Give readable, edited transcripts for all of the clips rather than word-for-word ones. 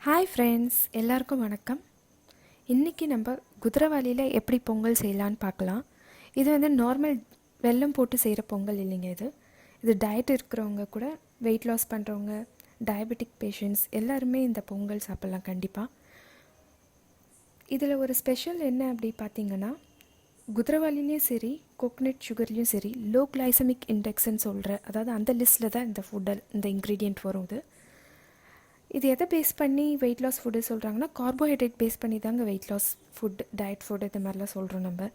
Hi friends, எல்லாருக்கும் வணக்கம். இன்றைக்கி நம்ம குதிரைவாலியில் எப்படி பொங்கல் செய்யலான்னு பார்க்கலாம். இது வந்து நார்மல் வெல்லம் போட்டு செய்கிற பொங்கல் இல்லைங்க. இது டயட் இருக்கிறவங்க கூட, வெயிட் லாஸ் பண்ணுறவங்க, டயபெட்டிக் பேஷண்ட்ஸ் எல்லாருமே இந்த பொங்கல் சாப்பிட்லாம் கண்டிப்பாக. இதில் ஒரு ஸ்பெஷல் என்ன அப்படி பார்த்திங்கன்னா, குதிரைவாலிலையும் சரி கோகனட் சுகர்லேயும் சரி லோ கிளைசமிக் இண்டெக்ஸ்ன்னு சொல்கிற, அதாவது அந்த லிஸ்ட்டில் தான் இந்த இன்க்ரீடியண்ட் வரும். இது எதை பேஸ் பண்ணி வெயிட் லாஸ் ஃபுட்டு சொல்கிறாங்கன்னா, கார்போஹைட்ரேட் பேஸ் பண்ணி தாங்க weight loss food, diet food இது மாதிரிலாம் சொல்கிறோம் நம்ம.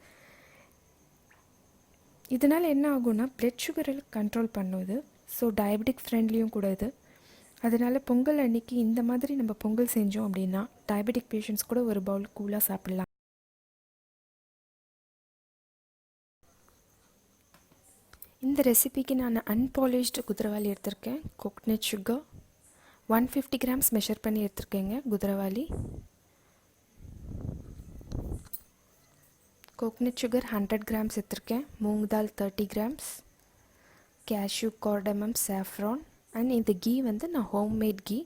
இதனால் என்ன ஆகும்னா, பிளட் சுகரை கண்ட்ரோல் பண்ணுது. ஸோ டயபெட்டிக் ஃப்ரெண்ட்லியும் கூட இது. அதனால் பொங்கல் அன்றைக்கி இந்த மாதிரி நம்ம பொங்கல் செஞ்சோம் அப்படின்னா டயபெட்டிக் பேஷண்ட்ஸ் கூட ஒரு பவுல் கூலாக சாப்பிட்லாம். இந்த ரெசிபிக்கு நான் அன்பாலிஷ்டு குதிரைவாலி எடுத்திருக்கேன். கோகனட் சுகர் 150 கிராம்ஸ் மெஷர் பண்ணி எடுத்துருக்கேங்க. குதிரைவாலி கோகனட் சுகர் 100 கிராம்ஸ் எடுத்துருக்கேன். Moong dal 30 grams, cashew, cardamom, saffron and இந்த கீ வந்து நான் ஹோம்மேட் கீ.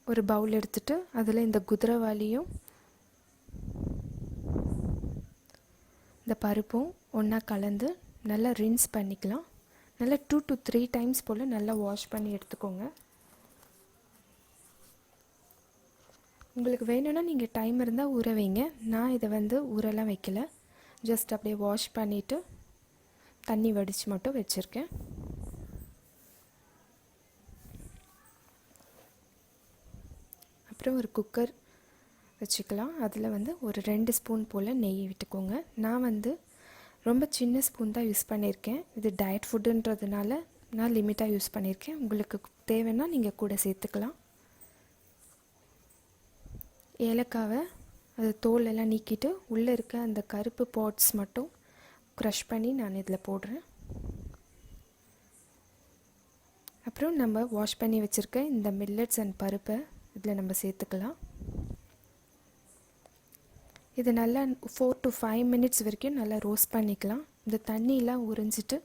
ஒரு பவுல் எடுத்துகிட்டு அதில் இந்த குதிரைவாலியும் இந்த பருப்பும் ஒன்றா கலந்து நல்லா ரின்ஸ் பண்ணிக்கலாம். நல்லா 2 to 3 டைம்ஸ் போல் நல்லா வாஷ் பண்ணி எடுத்துக்கோங்க. உங்களுக்கு வேணும்னா நீங்கள் டைம் இருந்தால் ஊற வைங்க. நான் இதை வந்து ஊரெல்லாம் வைக்கல, ஜஸ்ட் அப்படியே வாஷ் பண்ணிவிட்டு தண்ணி வடித்து மட்டும் வச்சுருக்கேன். அப்புறம் ஒரு குக்கர் வச்சுக்கலாம். அதில் வந்து ஒரு 2 ஸ்பூன் போல் நெய் விட்டுக்கோங்க. நான் வந்து ரொம்ப சின்ன ஸ்பூன் தான் யூஸ் பண்ணியிருக்கேன். இது டயட் ஃபுட்டுன்றதுனால நான் லிமிட்டாக யூஸ் பண்ணியிருக்கேன். உங்களுக்கு தேவைன்னா நீங்கள் கூட சேர்த்துக்கலாம். ஏலக்காவை அது தோலெல்லாம் நீக்கிட்டு உள்ளே இருக்க அந்த கருப்பு பாட்ஸ் மட்டும் க்ரஷ் பண்ணி நான் இதில் போடுறேன். அப்புறம் நம்ம வாஷ் பண்ணி வச்சுருக்க இந்த மில்லட்ஸ் அண்ட் பருப்பை இதில் நம்ம சேர்த்துக்கலாம். இது நல்லா 4 to 5 மினிட்ஸ் வரைக்கும் நல்லா ரோஸ்ட் பண்ணிக்கலாம். இந்த தண்ணியெலாம் உறிஞ்சிட்டு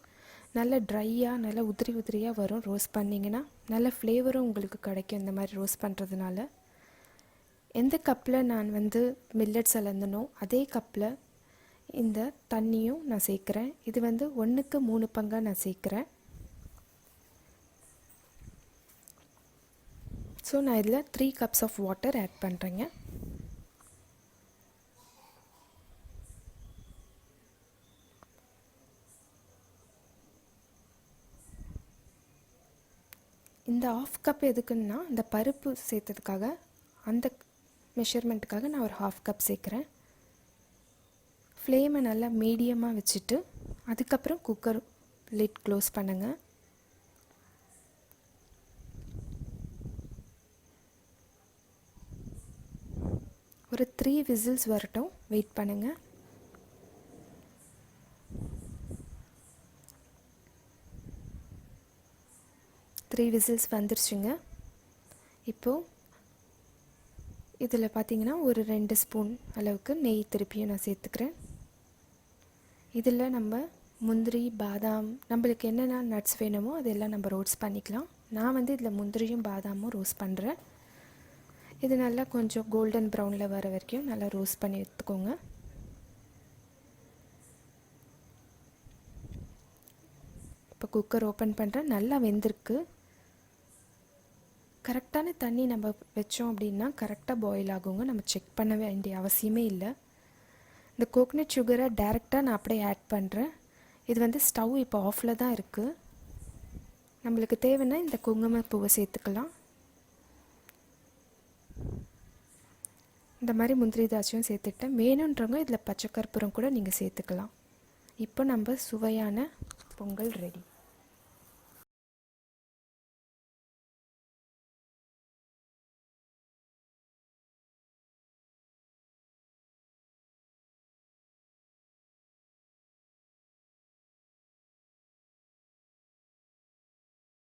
நல்லா ட்ரையாக நல்லா உதிரியாக வரும். ரோஸ்ட் பண்ணிங்கன்னா நல்ல ஃப்ளேவரும் உங்களுக்கு கிடைக்கும். இந்த மாதிரி ரோஸ்ட் பண்ணுறதுனால எந்த கப்பில் நான் வந்து மில்லட்ஸ் அளந்தனோ அதே கப்பில் இந்த தண்ணியும் நான் சேர்க்குறேன். இது வந்து 1க்கு 3 பங்காக நான் சேர்க்குறேன். ஸோ நான் இதில் 3 cups ஆஃப் வாட்டர் ஆட் பண்ணுறேங்க. இந்த 1/2 கப் எதுக்குன்னா, இந்த பருப்பு சேர்த்ததுக்காக, அந்த மெஷர்மெண்ட்டுக்காக நான் ஒரு 1/2 கப் சேர்க்குறேன். ஃப்ளேமை நல்லா மீடியமாக வச்சுட்டு அதுக்கப்புறம் குக்கர் லிட் க்ளோஸ் பண்ணுங்கள். ஒரு 3 விசில்ஸ் வரட்டும், வெயிட் பண்ணுங்கள். த்ரீ விசில்ஸ் வந்துருச்சுங்க. இப்போது இதில் பார்த்திங்கன்னா ஒரு 2 ஸ்பூன் அளவுக்கு நெய் திருப்பியும் நான் சேர்த்துக்கிறேன். இதில் நம்ம முந்திரி, பாதாம், நம்மளுக்கு என்னென்ன நட்ஸ் வேணுமோ அதெல்லாம் நம்ம ரோஸ்ட் பண்ணிக்கலாம். நான் வந்து இதில் முந்திரியும் பாதாமும் ரோஸ்ட் பண்ணுறேன். இது நல்லா கொஞ்சம் கோல்டன் ப்ரௌனில் வர வரைக்கும் நல்லா ரோஸ்ட் பண்ணி எடுத்துக்கோங்க. இப்போ குக்கர் ஓப்பன் பண்ணுறேன். நல்லா வெந்திருக்கு. கரெக்டான தண்ணி நம்ம வச்சோம் அப்படின்னா கரெக்டாக பாயில் ஆகுங்க. நம்ம செக் பண்ண வேண்டிய அவசியமே இல்லை. இந்த கோகனட் சுகரை டைரெக்டாக நான் அப்படியே ஆட் பண்ணுறேன். இது வந்து ஸ்டவ் இப்போ ஆஃபில் தான் இருக்குது. நம்மளுக்கு தேவைன்னா இந்த குங்குமப்பூவை சேர்த்துக்கலாம். இந்த மாதிரி முந்திரி திராட்சையும் சேர்த்துட்டேன். வேணுன்றவங்க இதில் பச்சை கற்பூரம் கூட நீங்கள் சேர்த்துக்கலாம். இப்போ நம்ம சுவையான பொங்கல் ரெடி.